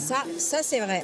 Ça c'est vrai.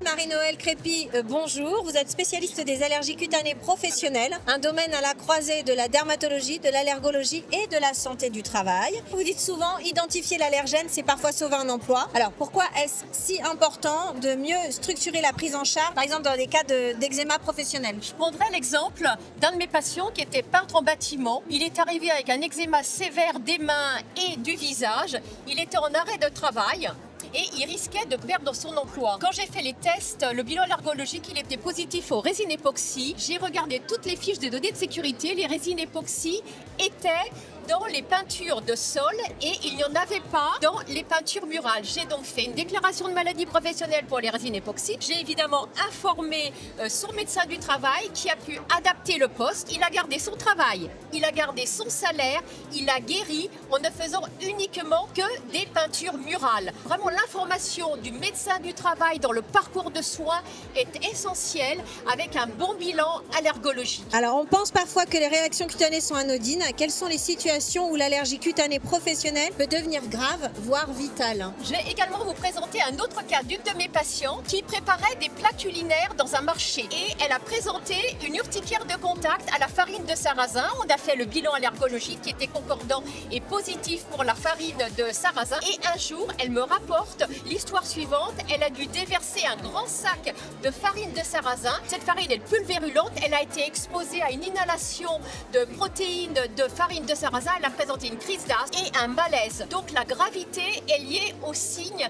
Marie-Noëlle Crépy, bonjour. Vous êtes spécialiste des allergies cutanées professionnelles, un domaine à la croisée de la dermatologie, de l'allergologie et de la santé du travail. Vous dites souvent, identifier l'allergène, c'est parfois sauver un emploi. Alors pourquoi est-ce si important de mieux structurer la prise en charge, par exemple dans des cas d'eczéma professionnel? Je prendrai l'exemple d'un de mes patients qui était peintre en bâtiment. Il est arrivé avec un eczéma sévère des mains et du visage. Il était en arrêt de travail et il risquait de perdre son emploi. Quand j'ai fait les tests, le bilan allergologique, il était positif aux résines époxy. J'ai regardé toutes les fiches des données de sécurité. Les résines époxy étaient dans les peintures de sol et il n'y en avait pas dans les peintures murales. J'ai donc fait une déclaration de maladie professionnelle pour les résines époxy. J'ai évidemment informé son médecin du travail qui a pu adapter le poste. Il a gardé son travail, il a gardé son salaire, il a guéri en ne faisant uniquement que des peintures murales. Vraiment, l'information du médecin du travail dans le parcours de soins est essentielle avec un bon bilan allergologique. Alors on pense parfois que les réactions cutanées sont anodines. Quelles sont les situations où l'allergie cutanée professionnelle peut devenir grave, voire vitale? Je vais également vous présenter un autre cas d'une de mes patientes qui préparait des plats culinaires dans un marché. Et elle a présenté une urticaire de contact à la farine de sarrasin. On a fait le bilan allergologique qui était concordant et positif pour la farine de sarrasin. Et un jour, elle me rapporte l'histoire suivante. Elle a dû déverser un grand sac de farine de sarrasin. Cette farine est pulvérulente. Elle a été exposée à une inhalation de protéines de farine de sarrasin. Elle a présenté une crise d'asthme et un malaise. Donc la gravité est liée aux signes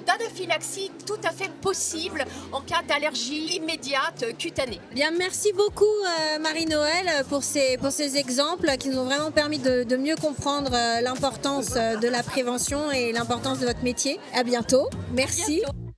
d'anaphylaxie tout à fait possible en cas d'allergie immédiate cutanée. Bien, merci beaucoup Marie-Noëlle pour ces exemples qui nous ont vraiment permis de mieux comprendre l'importance de la prévention et l'importance de votre métier. À bientôt. Merci. À bientôt.